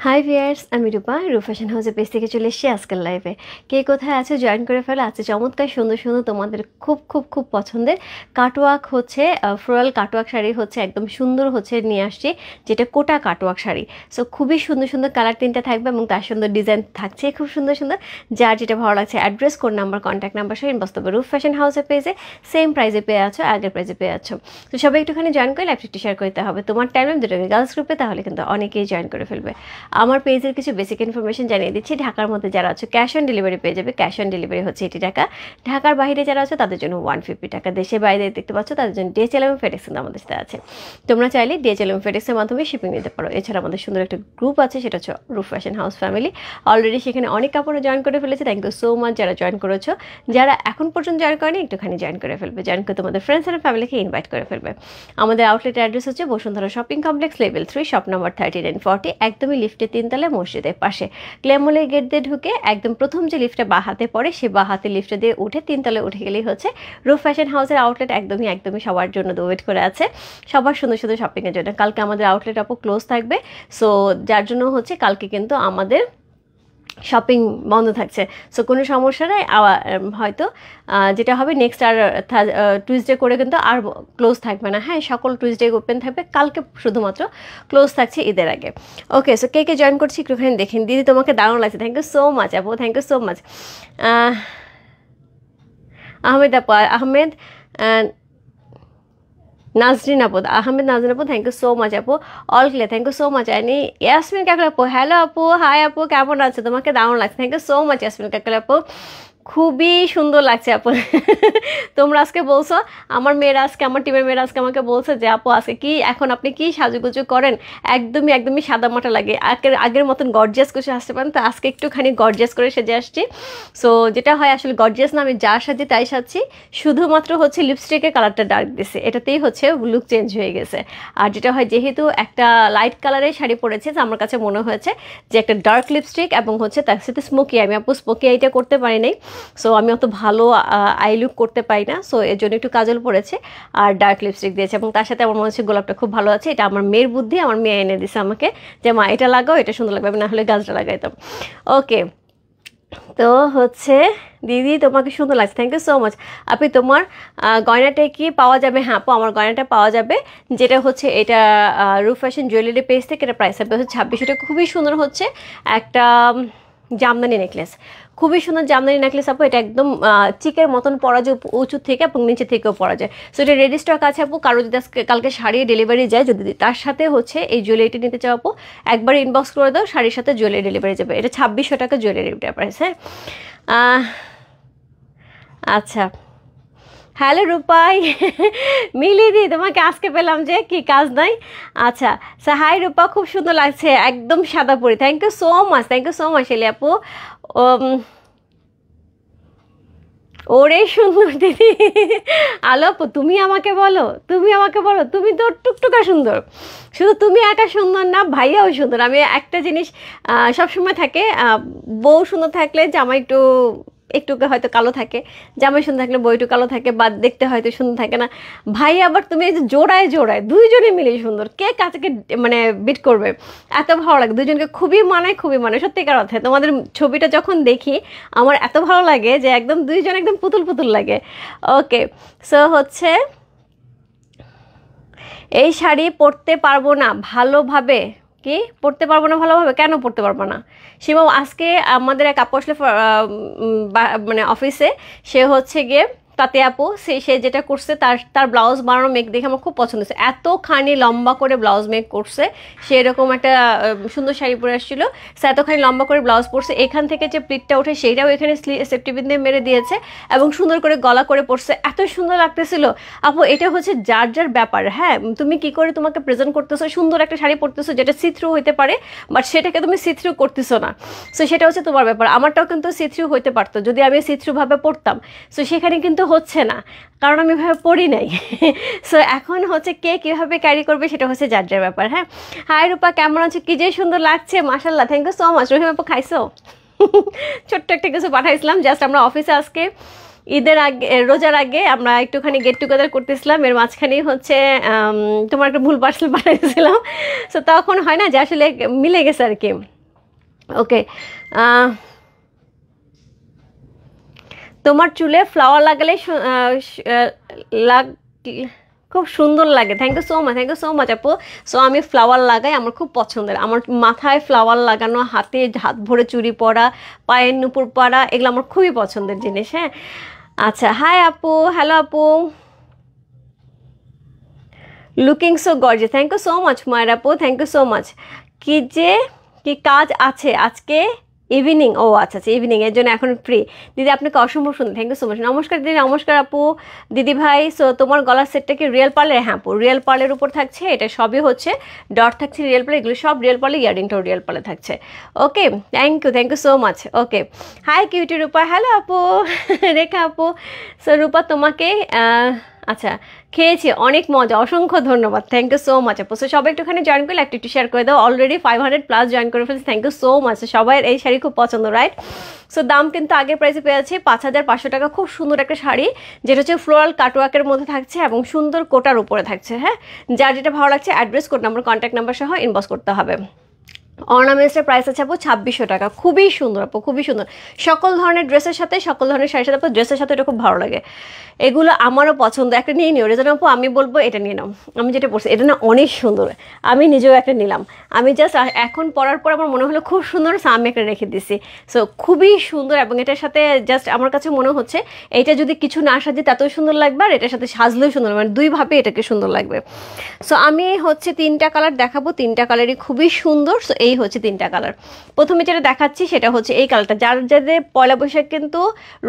High viewers, আমি রূপা fashion হাউসের page থেকে চলে এসেছি আজকের লাইভে। কে কোথায় আছে জয়েন করে ফেলো। আছে চমৎকার সুন্দর সুন্দর তোমাদের খুব খুব খুব পছন্দের কাটওয়ার্ক হচ্ছে ফ্লোরাল কাটওয়ার্ক শাড়ি হচ্ছে একদম সুন্দর হচ্ছে নিয়ে আসছি, যেটা কোটা কাটওয়ার্ক শাড়ি। সো খুবই সুন্দর সুন্দর কালার তিনটা থাকবে এবং তার সুন্দর ডিজাইন থাকছে খুব সুন্দর সুন্দর। যার যেটা ভালো লাগছে address, code number, contact number সহ ইনবক্স করবে। ফ্যাশন হাউসের পেজে সেম প্রাইসে পেয়ে আছো, আগের প্রাইসে পেয়ে আছো। তো সবাই একটুখানি জয়েন করে লাইভটি শেয়ার করতে হবে তোমার টাইমে দুটোকে গার্লস গ্রুপে, তাহলে কিন্তু অনেকেই জয়েন করে ফেলবে। আমার পেজের কিছু বেসিক ইনফরমেশন জানিয়ে দিচ্ছি। ঢাকার মধ্যে যারা আছে ক্যাশ অন ডেলিভারি পেয়ে যাবে। ক্যাশ অন ডেলিভারি হচ্ছে 80 টাকা। ঢাকার বাইরে যারা আছে তাদের জন্য 150 টাকা। দেশের বাইরে দেখতে পাচ্ছ তাদের জন্য ডিএচএল এবং ফেডেক্স আমাদের সাথে আছে। তোমরা চাইলে ডিএচএল এবং ফেডেক্সের মাধ্যমে শিপিং নিতে পারো। এছাড়া আমাদের সুন্দর একটা গ্রুপ আছে, সেটা হচ্ছে রূপ ফ্যাশন হাউস ফ্যামিলি। অলরেডি সেখানে অনেক কাপড়ে জয়েন করে ফেলেছে। থ্যাংক ইউ সো মাচ যারা জয়েন করেছো। যারা এখন পর্যন্ত জয়েন করেনি একটুখানি জয়েন করে ফেলবে। জয়েন করে তোমাদের ফ্রেন্ডস অ্যান্ড ফ্যামিলিকে ইনভাইট করে ফেলবে। আমাদের আউটলেট অ্যাড্রেস হচ্ছে Bashundhara shopping complex, level 3, shop number 3940, একদমই লিফটের 3 তলায় মসজিদের পাশে। ক্লেমলের গেট দিয়ে ঢুকে একদম প্রথম যে লিফটটা বা হাতে পড়ে সে বা হাতে লিফটে দিয়ে উঠে 3 তলায় উঠে গেলেই হচ্ছে রূপ ফ্যাশন হাউসের আউটলেট। একদমই সবার জন্য ওয়েট করে আছে, সবার সুন্দর সুন্দর শপিংয়ের জন্য। কালকে আমাদের আউটলেট আপু ক্লোজ থাকবে। সো যার জন্য হচ্ছে কালকে কিন্তু আমাদের শপিং বন্ধ থাকছে। সো কোনো সমস্যা নেই। হয়তো যেটা হবে নেক্সট আর টুইসডে করে কিন্তু আর ক্লোজ থাকবে না। হ্যাঁ, সকল টুইসডে ওপেন থাকবে, কালকে শুধুমাত্র ক্লোজ থাকছে ঈদের আগে। ওকে, সো কে কে জয়েন করছি একটুখানি দেখেন। দিদি তোমাকে দারুণ লাগছে, থ্যাংক ইউ সো মাচ আপু, thank you so much. Ahmed আপু, আহমেদ নাজরিন আপু, আহমেদ নাজরিন আপু, থ্যাংক ইউ সো মাচ আপু। All clear, thank you so much. Ani Yasmin Kakol আপু, হ্যালো আপু, হাই আপু, কেমন আছে? তোমাকে দারুণ লাগছে, thank you so much Yasmin Kakol আপু। খুবই সুন্দর লাগছে আপু। তোমরা আজকে বলছো, আমার মেয়েরা আজকে, আমার টিমের মেয়েরা আজকে আমাকে বলছে যে আপু আজকে কি এখন আপনি কি সাজুগুজু করেন, একদমই সাদা মাটা লাগে, আগের মতন গর্জিয়াস করে আসতে পারেন। তো আজকে একটুখানি গর্জিয়াস করে সেজে আসছি। সো যেটা হয় আসলে গর্জিয়াস না, আমি যা সাজি তাই সাজছি, শুধুমাত্র হচ্ছে লিপস্টিকের কালারটা ডার্ক দিছে, এটাতেই হচ্ছে লুক চেঞ্জ হয়ে গেছে। আর যেটা হয় যেহেতু একটা লাইট কালারের শাড়ি পরেছে, তো আমার কাছে মনে হয়েছে যে একটা ডার্ক লিপস্টিক এবং হচ্ছে তার সাথে স্মোকি, আমি আপু স্মোকি আইটা করতে পারি নাই। সো আমি অত ভালো আই লুক করতে পারি না, সো এর জন্য একটু কাজল পড়েছে আর ডার্ক লিপস্টিক দিয়েছে। এবং তার সাথে আমার মনে হচ্ছে গোলাপটা খুব ভালো আছে। এটা আমার মেয়ের বুদ্ধি, আমার মেয়ে এনে দিছে আমাকে যে মা এটা লাগাও, এটা সুন্দর লাগবে, আমি না হলে গাছটা লাগাইতাম। ওকে, তো হচ্ছে দিদি তোমাকে সুন্দর লাগছে, থ্যাংক ইউ সো মাচ। আপনি তোমার গয়নাটা কি পাওয়া যাবে? হ্যাঁ আপু, আমার গয়নাটা পাওয়া যাবে, যেটা হচ্ছে এটা রূপ ফ্যাশন জুয়েলারি পেজ থেকে। এটা প্রাইস হবে হচ্ছে 2600 টাকা। খুবই সুন্দর হচ্ছে একটা জামদানি নেকলেস, খুবই সুন্দর জামদানি নেকলেস আপু। এটা একদম চিকের মতন পরা যায় উঁচু থেকে এবং নিচে থেকেও পরা যায়। সো এটা রেডি স্টক আছে আপু। কারো যদি কালকে শাড়ি ডেলিভারি যায়, যদি তার সাথে হচ্ছে এই জুয়েলারিটি নিতে চাও আপু, একবার ইনবক্স করে দাও, শাড়ির সাথে জুয়েলারি ডেলিভারি যাবে। এটা 2600 টাকা জুয়েলারি প্রাইস। হ্যাঁ, আচ্ছা, হ্যালো রূপাই। মিলিদি তোমাকে আজকে পেলাম যে, কি কাজ নাই? আচ্ছা, হাই রূপা, খুব সুন্দর লাগছে, একদম সাদা পরি, thank you so much, thank you so much Eli আপু। ওরে সুন্দর দিদি। আলো আপু, তুমি আমাকে বলো, তুমি তো টুকটুকা সুন্দর। শুধু তুমি একা সুন্দর না, ভাইয়াও সুন্দর। আমি একটা জিনিস সবসময় থাকে, বউ সুন্দর থাকলে জামাই একটু হয়তো কালো থাকে, জামাই সুন্দর থাকলে বউ একটু কালো থাকে, বা দেখতে হয়তো সুন্দর থাকে না। ভাই আবার তুমি এই যে জোড়ায় দুইজনে মিলে সুন্দর, কে কাছকে মানে বিট করবে, এত ভালো লাগে দুইজনকে, খুবই মানায় সত্যিকার অর্থে। তোমাদের ছবিটা যখন দেখি আমার এত ভালো লাগে যে একদম দুইজন একদম পুতুল লাগে। ওকে, সো হচ্ছে এই শাড়ি পরতে পারবো না ভালোভাবে। কি পড়তে পারবো না ভালোভাবে? কেন পড়তে পারবো না? সীমা, আজকে আমাদের এক আপু আসলে মানে অফিসে, সে হচ্ছে গিয়ে তাতে আপু, সে যেটা করছে তার ব্লাউজ বানানো মেক দেখে আমার খুব পছন্দ হয়েছে। এতখানি লম্বা করে ব্লাউজ মেক করছে, সে এরকম একটা সুন্দর শাড়ি পরে আসছিল, সে এতখানি লম্বা করে ব্লাউজ পরছে, এখান থেকে যে প্লিটটা ওঠে সেইটাও এখানে সেফটি পিন দিয়ে মেরে দিয়েছে এবং সুন্দর করে গলা করে পরছে, এত সুন্দর লাগতেছিল আপু। এটা হচ্ছে যার ব্যাপার। হ্যাঁ, তুমি কি করে তোমাকে প্রেজেন্ট করতেছো, সুন্দর একটা শাড়ি পরতেছো যেটা সিথ্রু হইতে পারে, বাট সেটাকে তুমি সিথ্রু করতেছো না। সো সেটা হচ্ছে তোমার ব্যাপার। আমারটাও কিন্তু সিথ্রু হইতে পারতো যদি আমি সিথ্রুভাবে পরতাম। সো সেখানে কিন্তু হচ্ছে না, কারণ আমি ভাবে পড়ি নাই। সো এখন হচ্ছে কে কীভাবে ক্যারি করবে সেটা হচ্ছে যার ব্যাপার। হ্যাঁ, হাই রূপা, কেমন আছে? কি যে সুন্দর লাগছে, মাশাল্লাহ, থ্যাংক ইউ সো মাচ। রহিম আপু, খাইছো? ছোট্ট একটা কিছু পাঠাইছিলাম, জাস্ট আমরা অফিসে আজকে ঈদের আগে রোজার আগে আমরা একটুখানি গেট টুগেদার করতেছিলাম, এর মাঝখানেই হচ্ছে তোমার একটা ভুল পার্সেল পাঠিয়েছিলাম। সো তখন হয় না যে আসলে মিলে গেছে আর কি। ওকে, তোমার চুলে ফ্লাওয়ার লাগালে খুব সুন্দর লাগে। Thank you so much, thank you so much আপু। সো আমি ফ্লাওয়ার লাগাই, আমার খুব পছন্দের। আমার মাথায় ফ্লাওয়ার লাগানো, হাতে হাত ভরে চুড়ি পরা, পায়ের নুপুর পরা, এগুলো আমার খুবই পছন্দের জিনিস। হ্যাঁ, আচ্ছা, হাই আপু, হ্যালো আপু, looking so gorgeous, thank you so much মায়ের আপু, থ্যাংক ইউ সো মাচ। কি কাজ আছে আজকে? ইভিনিং, ও আচ্ছা আচ্ছা, ইভিনিং এর জন্য এখন ফ্রি। দিদি আপনাকে অসম্ভব সুন্দর, থ্যাংক ইউ সো মাচ। নমস্কার দিদি, নমস্কার আপু, দিদি ভাই। সো তোমার গলার সেটটা কি রিয়েল পার্লের? হ্যাঁ আপু, রিয়েল পার্লের উপর থাকছে, এটা সবই হচ্ছে ডট থাকছে রিয়েল পার্ল, এগুলো সব রিয়েল পার্লে, ইয়ারিংটাও রিয়েল পার্লে থাকছে। Okay, thank you so much. Okay, hi cutie Rupa, hello আপু, রেখা আপু। সো রূপা তোমাকে আচ্ছা খেয়েছি, অনেক মজা, অসংখ্য ধন্যবাদ, থ্যাংক ইউ সো মাচ আপু। সো সবাই একটুখানি জয়েন করলে একটু শেয়ার করে দাও। অলরেডি 500+ জয়েন করে ফেলছি, থ্যাংক ইউ সো মাচ। সবাই এই শাড়ি খুব পছন্দ, রাইট? সো দাম কিন্তু আগের প্রাইসে পেয়েছি 5500 টাকা। খুব সুন্দর একটা শাড়ি, যেটা হচ্ছে ফ্লোরাল কাটওয়ার্কের মধ্যে থাকছে এবং সুন্দর কোটার উপরে থাকছে। হ্যাঁ, যার যেটা ভালো লাগছে address, code number, contact number সহ ইনবক্স করতে হবে। অর্নামেন্টসের প্রাইস আছে আপু 2600 টাকা। খুবই সুন্দর আপু, খুবই সুন্দর। সকল ধরনের ড্রেসের সাথে, সকল ধরনের শাড়ির সাথে আপু, ড্রেসের সাথে এটা খুব ভালো লাগে। এগুলো আমারও পছন্দ। একটা নিয়ে নিও রেজন আপু, আমি বলবো এটা নিয়ে নাও। আমি যেটা পড়ছি এটা না অনেক সুন্দর, আমি নিজেও একটা নিলাম। আমি জাস্ট এখন পরার পর আমার মনে হলো খুব সুন্দর, সো আমি একটা রেখে দিছি। সো খুবই সুন্দর, এবং এটার সাথে জাস্ট আমার কাছে মনে হচ্ছে এইটা যদি কিছু না সাজে তাতেও সুন্দর লাগবে, আর এটার সাথে সাজলেও সুন্দর, মানে দুইভাবে এটাকে সুন্দর লাগবে। সো আমি হচ্ছে 3টা কালার দেখাবো, 3টা কালারই খুবই সুন্দর। সো এই হচ্ছে 3টা কালার। প্রথমে যেটা দেখাচ্ছি সেটা হচ্ছে এই কালারটা, যাদের পয়লা বৈশাখ কিন্তু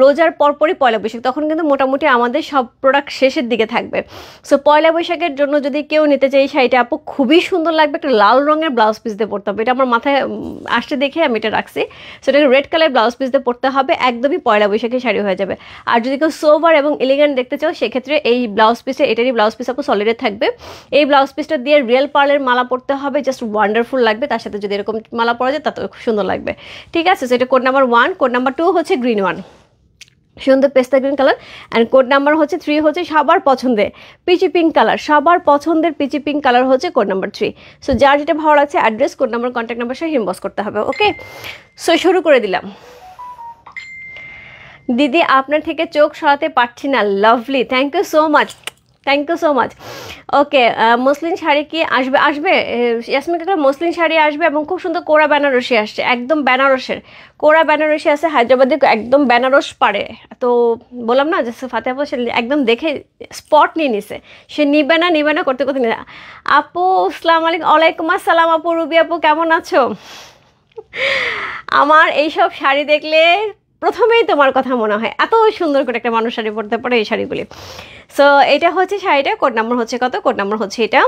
রোজার পরপরই পয়লা বৈশাখ, তখন কিন্তু মোটামুটি আমাদের সব প্রোডাক্ট শেষের দিকে থাকবে। সো পয়লা বৈশাখের জন্য যদি কেউ নিতে চাই, শাড়িটা আপু খুবই সুন্দর লাগবে। একটা লাল রঙের ব্লাউজ পিস দিয়ে পরতে হবে, এটা আমার মাথায় আসতে দেখে আমি এটা রাখছি। সো এটাকে রেড কালার ব্লাউজ পিস দিয়ে পরতে হবে, একদমই পয়লা বৈশাখের শাড়ি হয়ে যাবে। আর যদি কেউ সোভার এবং এলিগেন্ট দেখতে চাও, সেক্ষেত্রে এই ব্লাউজ পিসে, এটারই ব্লাউজ পিস আপু সলিডের থাকবে। এই ব্লাউজ পিসটা দিয়ে রিয়েল পার্লের মালা পরতে হবে, জাস্ট ওয়ান্ডারফুল লাগবে। তার সাথে যদি এরকম মালা পরা যায় তাতেও খুব সুন্দর লাগবে। ঠিক আছে, সো এটা কোড নাম্বার 1। কোড নাম্বার 2 হচ্ছে গ্রিন ওয়ান, সুন্দর পেস্তা green colour. And code number হচ্ছে 3 হচ্ছে সবার পছন্দের পিচি পিঙ্ক কালার, সবার পছন্দের পিচি পিঙ্ক কালার হচ্ছে কোড নাম্বার 3। সো যার যেটা ভালো লাগছে address, code number, contact number সহ ইনবক্স করতে হবে। ওকে, সো শুরু করে দিলাম। দিদি আপনার থেকে চোখ সরাতে পারছি না, lovely, thank you so much, thank you so much. Okay, muslin sari কি আসবে? ইয়াসমিন কাকা, মসলিন শাড়ি আসবে, এবং খুব সুন্দর কোরা বেনারসি আসছে, একদম বেনারসের কোরা বেনারসি আছে, হায়দ্রাবাদে একদম বেনারস পাড়ে। তো বললাম না যে ফাতেহা আপু সে একদম দেখে স্পট নিয়ে নিছে, সে নিবে না করতে করতে নিয়ে। আপু আসসালামু আলাইকুম। ওয়ালাইকুম আসসালাম আপু, রুবি আপু কেমন আছো? আমার এইসব শাড়ি দেখলে প্রথমেই তোমার কথা মনে হয়, এত সুন্দর করে একটা মানুষ শাড়ি পরতে পারে এই শাড়িগুলি। সো এটা হচ্ছে শাড়িটা, কোড নাম্বার হচ্ছে কত? কোড নাম্বার হচ্ছে এটা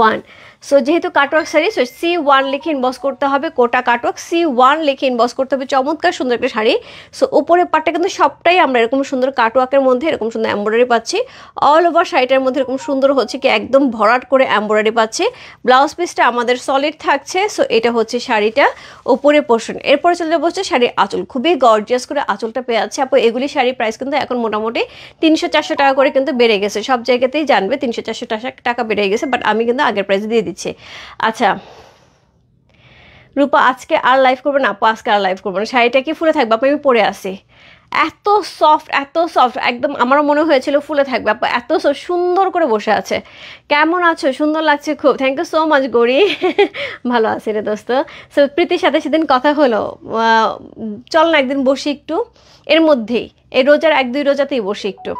1। সো যেহেতু কাটওয়ার্ক শাড়ি, সো C1 লিখে ইনবক্স করতে হবে, কোটা কাটওয়ার্ক C1 লিখে ইনবক্স করতে হবে। চমৎকার সুন্দর একটা শাড়ি। সো উপরের পাটটা কিন্তু সবটাই আমরা এরকম সুন্দর কাটওয়ার্কের মধ্যে এরকম সুন্দর এমব্রয়ডারি পাচ্ছি। অল ওভার শাড়িটার মধ্যে এরকম সুন্দর হচ্ছে কি একদম ভরাট করে এমব্রয়ডারি পাচ্ছি। ব্লাউজ পিসটা আমাদের সলিড থাকছে। সো এটা হচ্ছে শাড়িটা উপরে পোর্শন। এরপরে চলে বসছে শাড়ির আঁচল, খুবই গর্জিয়াস করে আঁচলটা পেয়ে আছে আপু। এগুলি শাড়ির প্রাইস কিন্তু এখন মোটামুটি 300-400 টাকা করে কিন্তু বেড়ে গেছে, সব জায়গাতেই জানবে 300-400 টাকা বেড়ে গেছে, বাট আমি কিন্তু আগের প্রাইসে দিয়ে দিচ্ছি। আচ্ছা রূপা, আজকে আর লাইভ করবো না আপু, আজকে আর লাইভ করবো না। শাড়িটা কি ফুলে থাকবে আপু? আমি পরে আসি, এত সফট, এত সফট, একদম আমারও মনে হয়েছিল ফুলে থাকবে আপু, এত সুন্দর করে বসে আছে। কেমন আছো? সুন্দর লাগছে খুব, thank you so much Gauri. ভালো আছি রে দোস্ত। সো প্রীতির সাথে সেদিন কথা হলো, চল না একদিন বসি একটু, এর মধ্যেই এই রোজার 1-2 রোজাতেই বসি একটু।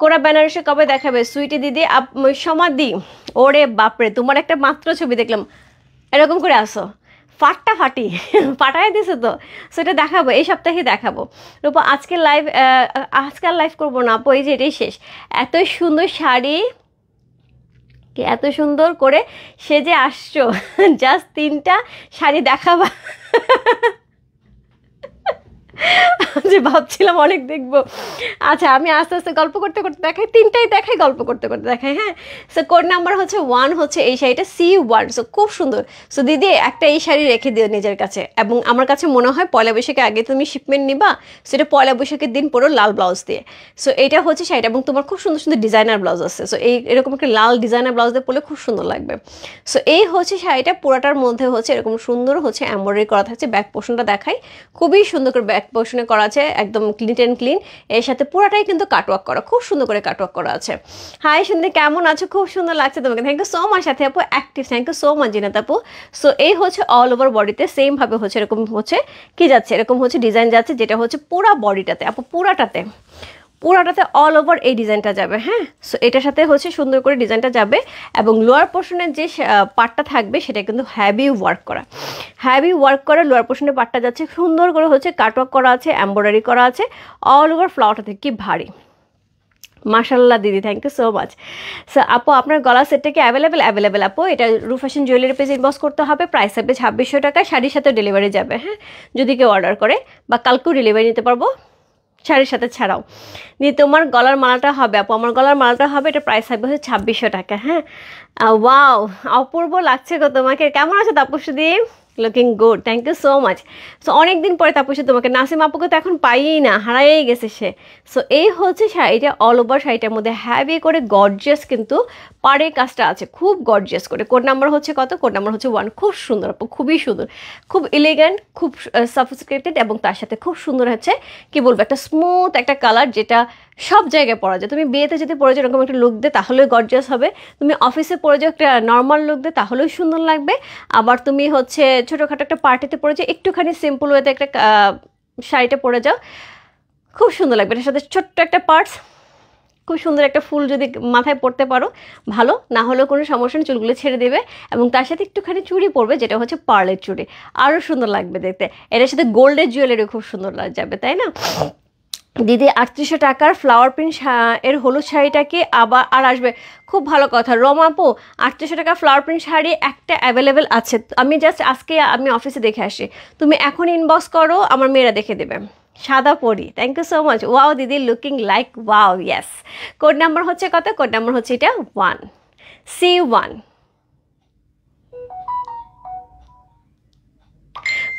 কোরা বেনারসে কবে দেখাবে সুইটি দিদি? সমাধি, ওরে বাপরে, তোমার একটা মাত্র ছবি দেখলাম এরকম করে আসো, ফাটি ফাটাই দিছে তো। সেটা দেখাবো, এই সপ্তাহে দেখাবো। রূপা আজকে লাইভ করবো না আপু, এই যে এটাই শেষ। এত সুন্দর শাড়ি, এত সুন্দর করে সেজে আসছো, জাস্ট 3টা শাড়ি দেখাবা। যে ভাবছিলাম অনেক দেখবো। আচ্ছা আমি আস্তে আস্তে গল্প করতে করতে দেখাই, তিনটাই দেখাই, গল্প করতে করতে দেখাই। হ্যাঁ, সো কোড নাম্বার হচ্ছে 1 হচ্ছে এই শাড়িটা C1। সো খুব সুন্দর। সো দিদি একটা এই শাড়ি রেখে দিও নিজের কাছে, এবং আমার কাছে মনে হয় পয়লা বৈশাখের আগে তুমি শিপমেন্ট নিবা, সেটা পয়লা বৈশাখের দিন পরো লাল ব্লাউজ দিয়ে। সো এটা হচ্ছে শাড়িটা, এবং তোমার খুব সুন্দর সুন্দর ডিজাইনার ব্লাউজ আছে। সো এরকম একটা লাল ডিজাইনার ব্লাউজ দিয়ে পরলে খুব সুন্দর লাগবে। সো এই হচ্ছে শাড়িটা, পুরাটার মধ্যে হচ্ছে এরকম সুন্দর হচ্ছে এমব্রয়ডারি করা থাকছে। ব্যাক পোর্শনটা দেখাই, খুবই সুন্দর করে ব্যাক পোর্শনে করা আছে, একদম ক্লিন অ্যান্ড ক্লিন। এর সাথে পুরাটাই কিন্তু কাটওয়ার্ক করা, খুব সুন্দর করে কাটওয়ার্ক করা আছে। হাই সুন্দর, কেমন আছো? খুব সুন্দর লাগছে তোমাকে, থ্যাংক ইউ সো মাচ। সাথে আপু active, thank you so much Zinat আপু। সো এই হচ্ছে অল ওভার বডিতে সেম ভাবে হচ্ছে এরকম হচ্ছে কি যাচ্ছে, এরকম হচ্ছে ডিজাইন যাচ্ছে, যেটা হচ্ছে পুরা বডিটাতে আপু, পুরাটাতে অল ওভার এই ডিজাইনটা যাবে। হ্যাঁ, সো এটার সাথে হচ্ছে সুন্দর করে ডিজাইনটা যাবে, এবং লোয়ার পোর্শনের যে পার্টটা থাকবে সেটা কিন্তু হেভি ওয়ার্ক করা লোয়ার পোর্শনের পার্টটা যাচ্ছে, সুন্দর করে হচ্ছে কাটওয়ার্ক করা আছে, এমব্রয়ডারি করা আছে অল ওভার ফ্লাওয়ারটা থেকে। কি ভারী, মাশাল্লাহ দিদি, thank you so much. So আপু আপনার গলা সেটটা কি অ্যাভেলেবেল আপু? এটা রু ফ্যাশন জুয়েলারি পেজে ইনবক্স করতে হবে, প্রাইস হবে 2600 টাকা, শাড়ির সাথে ডেলিভারি যাবে। হ্যাঁ, যদি কেউ অর্ডার করে, বা কালকেও ডেলিভারি নিতে পারবো শাড়ির সাথে ছাড়াও। দিয়ে তোমার গলার মালাটা হবে আপু, আমার গলার মালাটা হবে, এটা প্রাইস থাকবে হচ্ছে 2600 টাকা। হ্যাঁ, ওয়াও অপূর্ব লাগছে গো তোমাকে। কেমন আছে Tapasi? Looking good, thank you so much. So অনেকদিন পরে তাপসী তোমাকে, নাসিম আপুকে তো এখন পাইই না, হারাই গেছে সে। সো এই হচ্ছে শাড়িটা, অল ওভার শাড়িটার মধ্যে হ্যাভি করে গর্জিয়াস কিন্তু পাড়ের কাজটা আছে, খুব গর্জিয়াস করে। কোড নাম্বার হচ্ছে কত? কোড নাম্বার হচ্ছে 1। খুব সুন্দর আপু, খুবই সুন্দর, খুব এলিগেন্ট, খুব সফিস্টিকেটেড, এবং তার সাথে খুব সুন্দর হচ্ছে কি বলবো, একটা স্মুথ একটা কালার, যেটা সব জায়গায় পরা যায়। তুমি বিয়েতে যদি পরে যাও এরকম একটা লুক দে তাহলেও গর্জিয়াস হবে, তুমি অফিসে পরে যাও একটা নর্মাল লুক দে তাহলেও সুন্দর লাগবে, আবার তুমি হচ্ছে ছোটোখাটো একটা পার্টিতে পরে যাও একটুখানি সিম্পল ওয়েতে একটা শাড়িটা পরে যাও, খুব সুন্দর লাগবে। এটার সাথে ছোট্ট একটা পার্টস, খুব সুন্দর একটা ফুল যদি মাথায় পরতে পারো ভালো, না হলেও কোনো সমস্যা নেই, চুলগুলো ছেড়ে দেবে, এবং তার সাথে একটুখানি চুড়ি পরবে, যেটা হচ্ছে পার্লের চুড়ি, আরও সুন্দর লাগবে দেখতে। এটার সাথে গোল্ডের জুয়েলারি খুব সুন্দর যাবে, তাই না দিদি? 3800 টাকার ফ্লাওয়ার প্রিন্ট এর হলুদ শাড়িটা কি আবার আর আসবে? খুব ভালো কথা রমা আপু, 3800 টাকা ফ্লাওয়ার প্রিন্ট শাড়ি একটা অ্যাভেলেবেল আছে, আমি জাস্ট আজকে আমি অফিসে দেখে আসি, তুমি এখন ইনবক্স করো, আমার মেয়েরা দেখে দেবে। সাদা পরি, thank you so much. Wow দিদি, looking like wow, yes. Code number হচ্ছে কত? কোড নাম্বার হচ্ছে এটা 1, C1।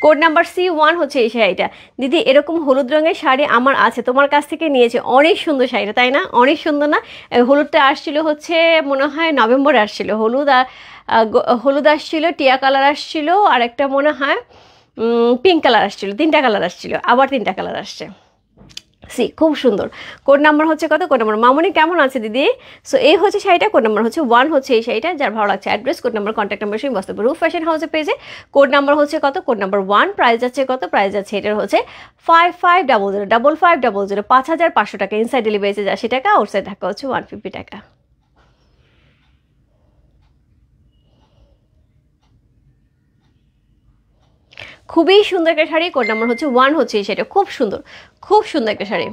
কোড নাম্বার C1 হচ্ছে এই শাড়িটা। দিদি এরকম হলুদ রঙের শাড়ি আমার আছে, তোমার কাছ থেকে নিয়েছে, অনেক সুন্দর শাড়িটা, তাই না? অনেক সুন্দর না? হলুদটা আসছিল হচ্ছে মনে হয় নভেম্বরে আসছিল, হলুদ আসছিল, টিয়া কালার আসছিল, আর একটা মনে হয় পিঙ্ক কালার আসছিল, 3টা কালার আসছিল, আবার 3টা কালার আসছে। খুব সুন্দর। কোড নাম্বার হচ্ছে কত? কোড নাম্বার মামনি কেমন আছে দিদি? সো এই হচ্ছে শাড়িটা, কোড নাম্বার হচ্ছে 1 হচ্ছে এই শাড়িটা। যার ভালো লাগছে address, code number, contact number সেই বসতে পারবে রূপ ফ্যাশন হাউসের পেজে। কোড নাম্বার হচ্ছে কত? Code number 1। প্রাইস যাচ্ছে কত? প্রাইস যাচ্ছে এটার হচ্ছে 5500, 5500, 5500 টাকা। ইনসাইড ডেলিভারিতে 80 টাকা, আউটসাইড ঢাকা হচ্ছে 150 টাকা। খুবই সুন্দর একটা শাড়ি, কোড নাম্বার হচ্ছে 1 হচ্ছে এই শাড়িটা, খুব সুন্দর, খুব সুন্দর একটা শাড়ি।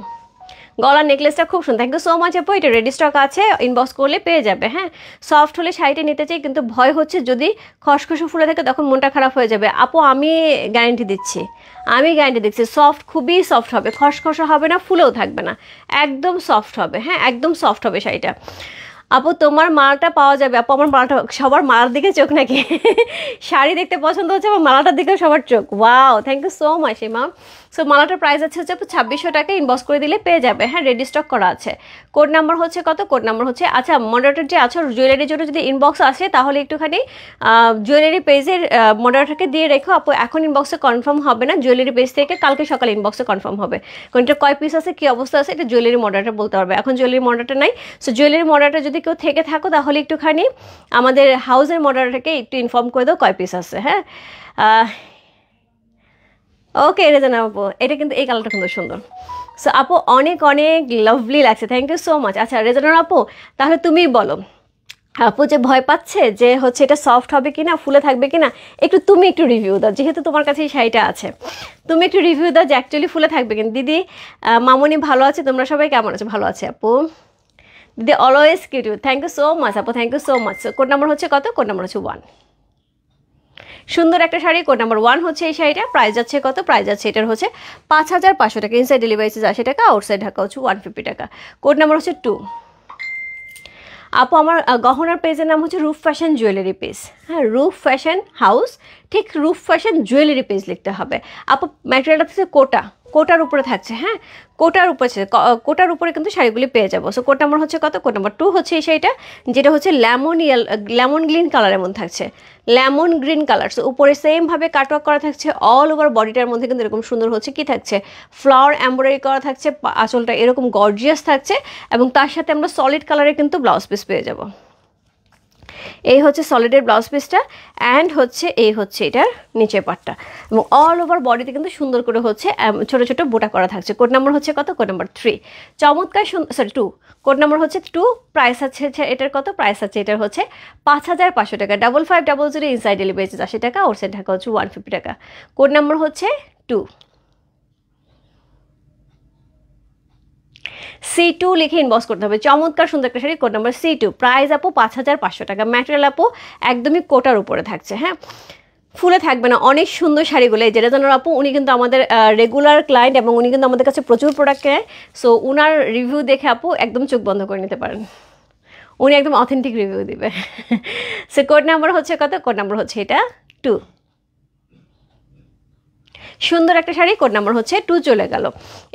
গলার নেকলেসটা খুব সুন্দর, থ্যাংক ইউ সো মাচ আপু। এটা রেডি স্টক আছে, ইনবক্স করলে পেয়ে যাবে। হ্যাঁ, সফট হলে শাড়িটা নিতে চাই, কিন্তু ভয় হচ্ছে যদি খসখসে ফুলে থাকে তখন মনটা খারাপ হয়ে যাবে। আপু আমি গ্যারান্টি দিচ্ছি, সফট, খুবই সফট হবে, খসখসে হবে না, ফুলেও থাকবে না, একদম সফট হবে। হ্যাঁ, একদম সফট হবে শাড়িটা। আপু তোমার মালাটা পাওয়া যাবে? আপু আমার মালাটা, সবার মালার দিকে চোখ নাকি? শাড়ি দেখতে পছন্দ হচ্ছে, আমার মালাটার দিকেও সবার চোখ। Wow, thank you so much Ima. So মালাটার প্রাইস আছে হচ্ছে 2600 টাকা, ইনবক্স করে দিলে পেয়ে যাবে। হ্যাঁ, রেডি স্টক করা আছে। কোড নাম্বার হচ্ছে কত? কোড নাম্বার হচ্ছে, আচ্ছা মডারেটর যে আছো জুয়েলারির জন্য যদি ইনবক্স আসে তাহলে একটুখানি জুয়েলারি পেজের মডারেটরকে দিয়ে রেখো আপু, এখন ইনবক্সে কনফার্ম হবে না, জুয়েলারি পেজ থেকে কালকে সকালে ইনবক্সে কনফার্ম হবে, কারণ এটা কয় পিস আছে, কী অবস্থা আছে, এটা জুয়েলারি মডারেটর বলতে পারবে। এখন জুয়েলারি মডারেটর নাই। সো জুয়েলারি মডারেটর যদি কেউ থেকে থাকো তাহলে একটুখানি আমাদের হাউসের মডারেটরকে একটু ইনফর্ম করে দাও কয় পিস আছে। হ্যাঁ, ওকে রেজানা আপু, এটা কিন্তু এই কালারটা কিন্তু সুন্দর। সো আপু অনেক অনেক লাভলি লাগছে, থ্যাংক ইউ সো মাচ। আচ্ছা রেজানা আপু, তাহলে তুমিই বলো, আপু যে ভয় পাচ্ছে যে হচ্ছে এটা সফট হবে কিনা, ফুলে থাকবে কিনা, তুমি একটু রিভিউ দাও, যেহেতু তোমার কাছে এই শাড়িটা আছে, তুমি একটু রিভিউ দাও যে অ্যাকচুয়ালি ফুলে থাকবে কিনা। দিদি মামনি ভালো আছে, তোমরা সবাই কেমন আছো? ভালো আছে আপু। দিদি always cute, thank you so much আপু, thank you so much. Code number হচ্ছে কত? কোড নাম্বার হচ্ছে 1। সুন্দর একটা শাড়ি, কোড নাম্বার 1 হচ্ছে এই শাড়িটা। প্রাইস যাচ্ছে কত? প্রাইস যাচ্ছে এটার হচ্ছে 5500 টাকা। ইনসাইড ডেলিভারি চার্জ 80 টাকা, আউটসাইড ঢাকা হচ্ছে 150 টাকা। কোড নাম্বার হচ্ছে 2। আপু আমার গহনার পেজের নাম হচ্ছে রূপ ফ্যাশন জুয়েলারি পেজ। হ্যাঁ, রূপ ফ্যাশন হাউস, ঠিক রূপ ফ্যাশন জুয়েলারি পেজ লিখতে হবে। আপু ম্যাটেরিয়ালটা হচ্ছে কোটার উপরে থাকছে। হ্যাঁ, কোটার উপরে কিন্তু শাড়িগুলি পেয়ে যাবো। সো কোড নাম্বার হচ্ছে কত? কোড নাম্বার 2 হচ্ছে এই শাড়িটা, যেটা হচ্ছে লেমন গ্রিন কালারের মধ্যে থাকছে, লেমন গ্রিন কালার। সো উপরে সেমভাবে কাটওয়ার্ক করা থাকছে, অল ওভার বডিটার মধ্যে কিন্তু এরকম সুন্দর হচ্ছে কি থাকছে, ফ্লাওয়ার এমব্রয়ডারি করা থাকছে, আঁচলটা এরকম গর্জিয়াস থাকছে, এবং তার সাথে আমরা সলিড কালারে কিন্তু ব্লাউজ পিস পেয়ে যাব। এই হচ্ছে সলিডের ব্লাউজ পিসটা, অ্যান্ড হচ্ছে এই হচ্ছে এটার নিচের পাটটা, এবং অল ওভার বডিতে কিন্তু সুন্দর করে হচ্ছে ছোট ছোট বোটা করা থাকছে। কোড নাম্বার হচ্ছে কত? Code number 3। চমৎকার, সরি 2। কোড নাম্বার হচ্ছে 2। প্রাইস আছে এটার কত? প্রাইস আছে এটার হচ্ছে 5500 টাকা। 5500 ইনসাইড ডেলিভারি চার্জ 80 টাকা, আউটসাইড ঢাকা হচ্ছে 150 টাকা। কোড নাম্বার হচ্ছে 2। C2 লিখে ইনবক্স করতে হবে। চমৎকার সুন্দর একটা sari, code number C2। Price আপু 5500 টাকা। ম্যাটেরিয়াল আপু একদমই কোটার উপরে থাকছে। হ্যাঁ, ফুলে থাকবে না, অনেক সুন্দর শাড়িগুলো। যেটা জানার আপু উনি কিন্তু আমাদের রেগুলার ক্লায়েন্ট, এবং উনি কিন্তু আমাদের কাছে প্রচুর প্রোডাক্ট কেনে। সো উনার রিভিউ দেখে আপু একদম চোখ বন্ধ করে নিতে পারেন, উনি একদম অথেন্টিক রিভিউ দিবে। সো কোড নাম্বার হচ্ছে কত? কোড নাম্বার হচ্ছে এটা 2। সুন্দর একটা শাড়ি, কোড নাম্বার হচ্ছে 2 চলে গেল।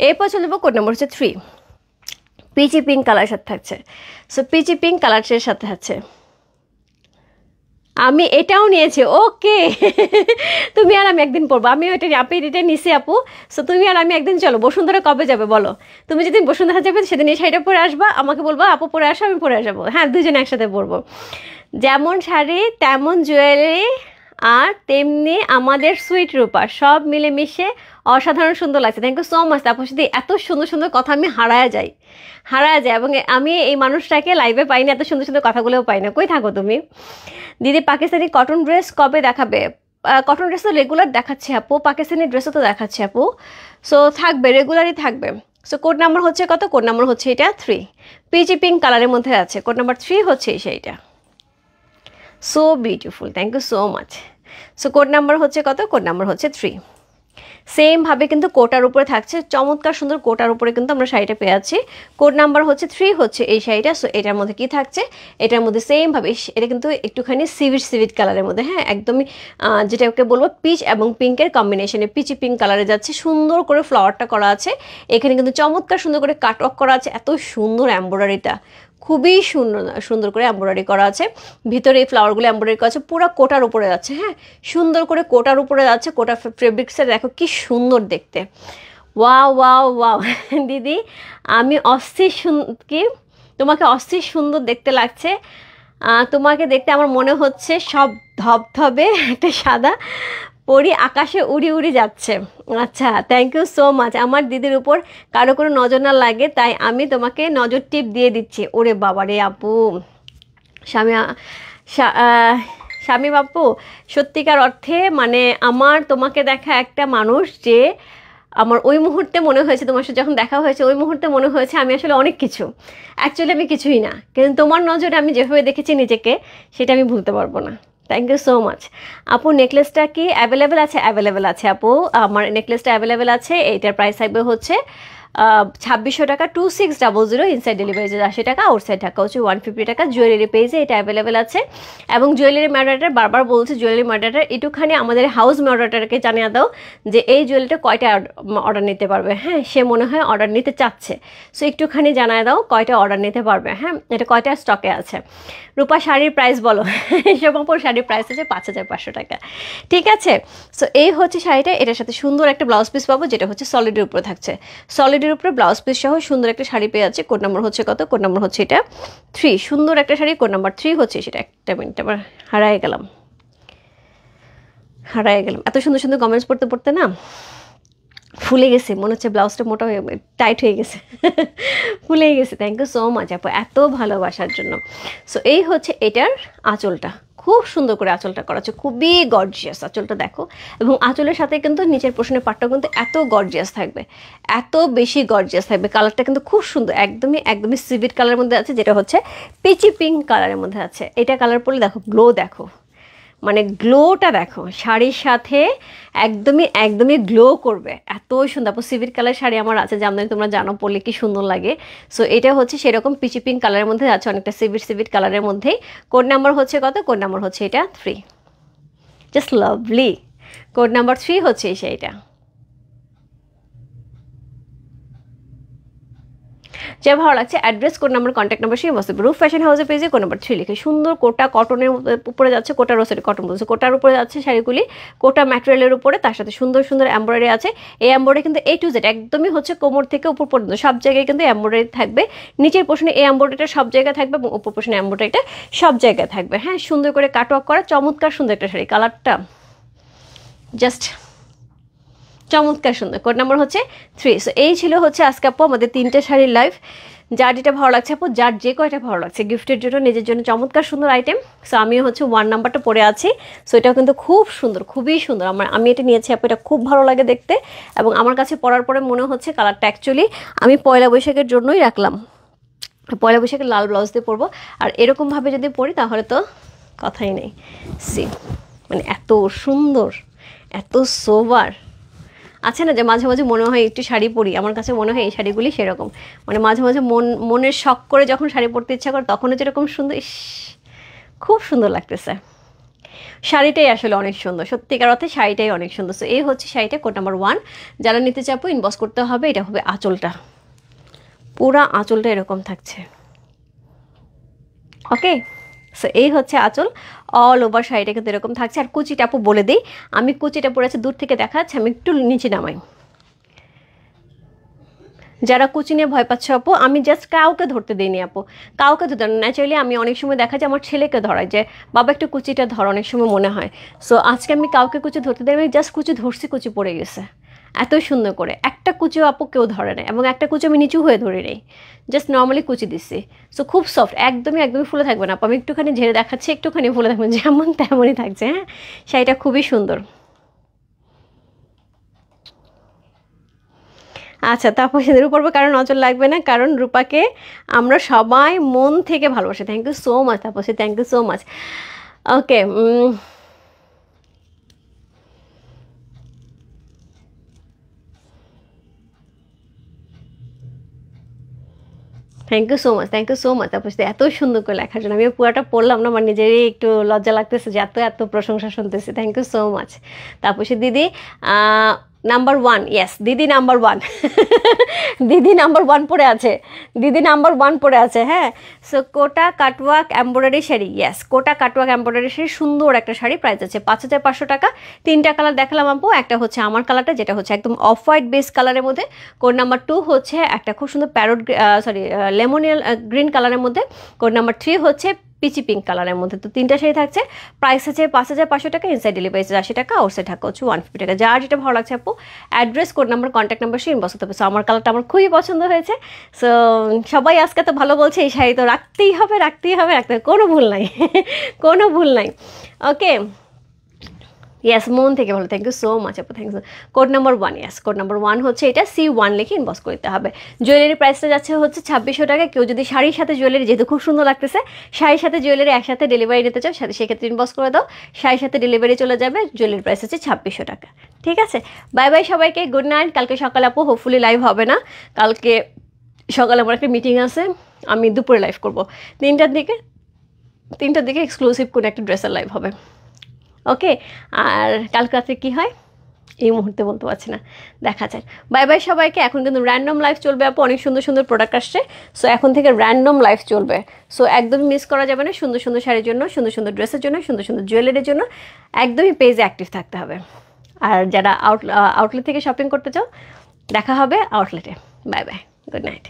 এরপর চলে যাবো কোড নাম্বার হচ্ছে 3। পিচি পিঙ্ক কালার সাথে থাকছে। সো পিচি পিঙ্ক কালারের সাথে আছে, আমি এটাও নিয়েছি। ওকে, তুমি আর আমি একদিন পরবো। আমি ওইটা আপনি এটা নিছি আপু। সো তুমি আর আমি একদিন চলো। বসুন্ধরা কবে যাবে বলো? তুমি যেদিন বসুন্ধরা যাবে সেদিন এই শাড়িটা পরে আসবা, আমাকে বলবো আপু পরে আসো, আমি পরে আসবো। হ্যাঁ, দুজনে একসাথে পরবো। যেমন শাড়ি তেমন জুয়েলারি, আর তেমনি আমাদের সুইট রূপা, সব মিলেমিশে অসাধারণ সুন্দর লাগছে। Thank you so much. তারপর সাথে এত সুন্দর সুন্দর কথা আমি হারায় যাই। এবং আমি এই মানুষটাকে লাইভে পাই না, এত সুন্দর সুন্দর কথাগুলোও পাই না। কই থাকো তুমি? দিদি পাকিস্তানি কটন ড্রেস কবে দেখাবে? কটন ড্রেস তো রেগুলার দেখাচ্ছে আপু, পাকিস্তানি ড্রেসও তো দেখাচ্ছে আপু। সো থাকবে, রেগুলারই থাকবে। সো কোড নাম্বার হচ্ছে কত? কোড নাম্বার হচ্ছে এটা 3। পিচি পিঙ্ক কালারের মধ্যে আছে। কোড নাম্বার 3 হচ্ছে সেইটা। So beautiful, thank you so much. So code number হচ্ছে কত? কোড নাম্বার হচ্ছে 3। সেমভাবে কিন্তু কোটার উপরে থাকছে, চমৎকার সুন্দর কোটার উপরে কিন্তু আমরা শাড়িটা পেয়ে যাচ্ছি। কোড নাম্বার হচ্ছে 3 হচ্ছে এই শাড়িটা। সো এটার মধ্যে কি থাকছে? এটার মধ্যে সেমভাবে, এটা কিন্তু একটুখানি সিভিট কালারের মধ্যে। হ্যাঁ, একদমই যেটাকে বলবো পিচ এবং পিঙ্কের কম্বিনেশনে, পিচি পিঙ্ক কালারে যাচ্ছে। সুন্দর করে ফ্লাওয়ারটা করা আছে, এখানে কিন্তু চমৎকার সুন্দর করে কাটওয়ার্ক করা আছে। এত সুন্দর এমব্রয়ডারিটা, খুবই সুন্দর করে এমব্রয়ডারি করা আছে। ভিতরে এই ফ্লাওয়ারগুলো এমব্রয়ডারি করা আছে, পুরো কোটার উপরে যাচ্ছে। হ্যাঁ, সুন্দর করে কোটার উপরে যাচ্ছে। কোটা ফেব্রিক্সে দেখো কি সুন্দর দেখতে। ওয়াও ওয়াও ওয়াও দিদি, আমি তোমাকে অস্থির সুন্দর দেখতে লাগছে। তোমাকে দেখতে আমার মনে হচ্ছে সব ধবধবে একটা সাদা পরি আকাশে উড়ি যাচ্ছে। আচ্ছা, থ্যাংক ইউ সো মাচ। আমার দিদির উপর কারো কোনো নজর না লাগে, তাই আমি তোমাকে নজর টিপ দিয়ে দিচ্ছি। ওরে বাবা রে আপু, স্বামী বাপু, সত্যিকার অর্থে মানে আমার তোমাকে দেখা একটা মানুষ, যে আমার ওই মুহূর্তে মনে হয়েছে, তোমার সাথে যখন দেখা হয়েছে ওই মুহূর্তে মনে হয়েছে আমি আসলে অনেক কিছু, অ্যাকচুয়ালি আমি কিছুই না, কিন্তু তোমার নজরে আমি যেভাবে দেখেছি নিজেকে সেটা আমি ভুলতে পারবো না। থ্যাংক ইউ সো মাচ আপু। নেকলেসটা কি অ্যাভেলেবেল আছে? অ্যাভেলেবেল আছে আপু, আমার নেকলেসটা অ্যাভেলেবেল আছে। এইটার প্রাইস থাকবে হচ্ছে 2600 টাকা, 2600 ইনসাইড ডেলিভারি চার্জ 80 টাকা, আউটসাইড টাকা হচ্ছে 150 টাকা। জুয়েলারি পেজে এটা অ্যাভেলেবেল আছে। এবং জুয়েলারি মডারেটার বারবার বলছে, জুয়েলারি মডারেটার একটুখানি আমাদের হাউস মডারেটারকে জানিয়ে দাও যে এই জুয়েলারিটা কয়টা অর্ডার নিতে পারবে। হ্যাঁ, সে মনে হয় অর্ডার নিতে চাচ্ছে। সো একটুখানি জানিয়ে দাও কয়টা অর্ডার নিতে পারবে। হ্যাঁ, এটা কয়টা স্টকে আছে। রূপা শাড়ির প্রাইস বলো। শোভাপুর শাড়ির প্রাইস আছে 5500 টাকা। ঠিক আছে, সো এই হচ্ছে শাড়িটা। এটার সাথে সুন্দর একটা ব্লাউজ পিস পাবো, যেটা হচ্ছে সলিডের উপরে থাকছে। সলিডের উপরে ব্লাউজ পিস সহ সুন্দর একটা শাড়ি পেয়ে যাচ্ছে। কোড নাম্বার হচ্ছে কত? কোড নাম্বার হচ্ছে এটা 3। সুন্দর একটা শাড়ি, কোড নাম্বার 3 হচ্ছে সেটা। একটা মিনিট, আবার হারায় গেলাম। এত সুন্দর সুন্দর কমেন্টস পড়তে না ফুলে গেছে, মনে হচ্ছে ব্লাউজটা মোটা হয়ে টাইট হয়ে গেছে, ফুলে গেছে। থ্যাংক ইউ সো মাচ আপু এত ভালোবাসার জন্য। সো এই হচ্ছে এটার আঁচলটা, খুব সুন্দর করে আঁচলটা করা আছে, খুবই গর্জিয়াস আঁচলটা দেখো। এবং আঁচলের সাথে কিন্তু নিচের পোর্শনের পাটটা কিন্তু এত গর্জিয়াস থাকবে, এত বেশি গর্জিয়াস থাকবে। কালারটা কিন্তু খুব সুন্দর, একদমই সিভিট কালারের মধ্যে আছে, যেটা হচ্ছে পিচি পিঙ্ক কালারের মধ্যে আছে। এটা কালার পরলে দেখো গ্লো দেখো, মানে গ্লোটা দেখো, শাড়ির সাথে একদমই একদমই গ্লো করবে, এত সুন্দর। আপু সিভিট কালার শাড়ি আমার আছে, জামদানি তোমরা জানো পরলে কি সুন্দর লাগে। সো এটা হচ্ছে সেরকম পিচি পিঙ্ক কালারের মধ্যে আছে, অনেকটা সিভিট সিভিট কালারের মধ্যেই। কোড নাম্বার হচ্ছে কত? কোড নাম্বার হচ্ছে এটা 3। Just lovely. কোড নাম্বার 3 হচ্ছে এই শাড়িটা। যা ভালো লাগছে address, code number, contact number সেই বসে রূপ ফ্যাশন হাউসের পেজে কোড নাম্বার 3 লিখে সুন্দর কোটা কটনের উপরে যাচ্ছে, কোটা রোসের কটন বলছে, কোটার উপরে যাচ্ছে শাড়িগুলি, কোটা ম্যাটেরিয়ালের উপরে, তার সাথে সুন্দর সুন্দর এমব্রয়ডারি আছে। এই এমব্রয়ডারি কিন্তু A to Z একদমই হচ্ছে কোমর থেকে উপর পর্যন্ত সব জায়গায় কিন্তু এমব্রয়ডারি থাকবে। নিচের পোর্শনে এই এমব্রয়ডারিটা সব জায়গায় থাকবে এবং উপর পোর্শনে এমব্রয়ডারিটা সব জায়গায় থাকবে। হ্যাঁ, সুন্দর করে কাটওয়ার্ক করা, চমৎকার সুন্দর একটা শাড়ি। কালারটা জাস্ট চমৎকার সুন্দর। কোড নাম্বার হচ্ছে 3। সো এই ছিল হচ্ছে আজকে আপু আমাদের 3টে শাড়ির লাইভ। যার যেটা ভালো লাগছে আপু, যার যে কয়টা ভালো লাগছে গিফটের জন্য, নিজের জন্য চমৎকার সুন্দর আইটেম। সো আমিও হচ্ছে 1 নাম্বারটা পরে আছি। সো এটাও কিন্তু খুব সুন্দর, খুবই সুন্দর। আমি এটা নিয়েছি আপু, এটা খুব ভালো লাগে দেখতে এবং আমার কাছে পরার পরে মনে হচ্ছে কালারটা অ্যাকচুয়ালি আমি পয়লা বৈশাখের জন্যই রাখলাম। পয়লা বৈশাখের লাল ব্লাউজ দিয়ে পরবো, আর এরকমভাবে যদি পরি তাহলে তো কথাই নেই। সি মানে এত সুন্দর, এত সোবার আছে না যে মাঝে মাঝে মনে হয় একটু শাড়ি পরি। আমার কাছে মনে হয় এই শাড়িগুলি সেরকম, মানে মাঝে মাঝে মনের শখ করে যখন শাড়ি পরতে ইচ্ছা করে তখনও যেরকম সুন্দর, ইস খুব সুন্দর লাগতেছে। শাড়িটাই আসলে অনেক সুন্দর, সত্যিকার অর্থে শাড়িটাই অনেক সুন্দর। সো এই হচ্ছে শাড়িটা, কোড নাম্বার 1। যারা নিতে চাপো ইনবক্স করতে হবে। এটা হবে আঁচলটা, পুরা আঁচলটা এরকম থাকছে। ওকে, সো এই হচ্ছে আঁচল, অল ওভার শাড়িটা কিন্তু এরকম থাকছে। আর কুচিটা আপু বলে দিই, আমি কুচিটা পরেছি দূর থেকে দেখাচ্ছি, আমি একটু নিচে নামাই। যারা কুচি নিয়ে ভয় পাচ্ছে আপু, আমি জাস্ট কাউকে ধরতে দিইনি আপু, কাউকে ধরতে। ন্যাচারালি আমি অনেক সময় দেখা যায় আমার ছেলেকে ধরাই যে বাবা একটু কুচিটা ধর, অনেক সময় মনে হয়। সো আজকে আমি কাউকে কুচি ধরতে দিই, আমি জাস্ট কুচি ধরছি, কুচি পড়ে গেছে এত সুন্দর করে। একটা কুচিও আপু কেউ ধরে নেয় এবং একটা কুচি আমি নিচু হয়ে ধরে নেই, জাস্ট নর্মালি কুচি দিচ্ছি। সো খুব সফট, একদমই একদমই ফুলে থাকবে না আপু। আমি একটুখানি ঝেড়ে দেখাচ্ছি, একটুখানি ফুলে থাকবে, যেমন তেমনই থাকছে। হ্যাঁ, শাড়িটা খুবই সুন্দর। আচ্ছা, তারপর সেদের উপর কারণ নজর লাগবে না, কারণ রূপাকে আমরা সবাই মন থেকে ভালোবাসি। Thank you so much Tapasi, thank you so much. Okay, thank you so much, thank you so much Tapasi, এত সুন্দর করে লেখার জন্য। আমি পুরোটা পড়লাম না, আমার নিজেরই একটু লজ্জা লাগতেছে যে এত এত প্রশংসা শুনতেছি। Thank you so much Tapasi দিদি। নাম্বার 1, ইয়েস দিদি নাম্বার 1 দিদি নাম্বার 1 পড়ে আছে, দিদি নাম্বার 1 পড়ে আছে। হ্যাঁ, সো কোটা কাটওয়ার্ক এমব্রয়ডারি শাড়ি, ইয়েস কোটা কাটওয়ার্ক এমব্রয়ডারি শাড়ি, সুন্দর একটা শাড়ি, প্রাইস আছে 5500 টাকা। 3টা কালার দেখালাম আপু, একটা হচ্ছে আমার কালারটা যেটা হচ্ছে একদম অফ হোয়াইট বেস কালারের মধ্যে। কোড নাম্বার 2 হচ্ছে একটা খুব সুন্দর প্যারট লেমনিয়াল গ্রিন কালারের মধ্যে। কোড নাম্বার 3 হচ্ছে পিচি পিঙ্ক কালারের মধ্যে। তো 3টা শাড়ি থাকছে, প্রাইস আছে 5500 টাকা, ইনসাইড ডেলিভারি 80 টাকা, আউটসাইড ঢাকা হচ্ছে 150 টাকা। যার যেটা ভালো লাগছে আপু, address, code number, contact number সে ইনবক্স করতে হবে। সো আমার কালারটা আমার খুবই পছন্দ হয়েছে। সো সবাই আজকে তো ভালো বলছে, এই শাড়ি তো রাখতেই হবে, রাখতেই হবে, রাখতে হবে, কোনো ভুল নাই কোনো ভুল নাই। ওকে, ইয়েস মন থেকে ভালো, থ্যাংক ইউ সো মাচ আপু, thank you. Code number 1, yes code number 1 হচ্ছে এটা, C1 লিখে ইনবক্স করতে হবে। জুয়েলারি প্রাইসটা যাচ্ছে হচ্ছে 2600 টাকা। কেউ যদি শাড়ির সাথে জুয়েলারি, যেহেতু খুব সুন্দর লাগতেছে, শাড়ির সাথে জুয়েলারি একসাথে ডেলিভারি নিতে চাও সাথে, সেক্ষেত্রে ইনবক্স করে দাও, শাড়ির সাথে ডেলিভারি চলে যাবে। জুয়েলারি প্রাইস হচ্ছে 2600 টাকা। ঠিক আছে, বাই বাই সবাইকে, গুড নাইট। কালকে সকালে আপু হোপফুলি লাইভ হবে না, কালকে সকালে আমার একটা মিটিং আছে, আমি দুপুরে লাইভ করবো 3টার দিকে এক্সক্লুসিভ কোনো একটা ড্রেসের লাইভ হবে। ওকে, আর কালকে রাত্রে কী হয় এই মুহূর্তে বলতে পারছি না, দেখা যায়। বাই বাই সবাইকে। এখন কিন্তু র্যান্ডম লাইভ চলবে আপু, অনেক সুন্দর সুন্দর প্রোডাক্ট আসছে। সো এখন থেকে র্যান্ডম লাইভ চলবে, সো একদমই মিস করা যাবে না। সুন্দর সুন্দর শাড়ির জন্য, সুন্দর সুন্দর ড্রেসের জন্য, সুন্দর সুন্দর জুয়েলারির জন্য একদমই পেজে অ্যাক্টিভ থাকতে হবে। আর যারা আউটলেট থেকে শপিং করতে চাও, দেখা হবে আউটলেটে। Bye bye, good night.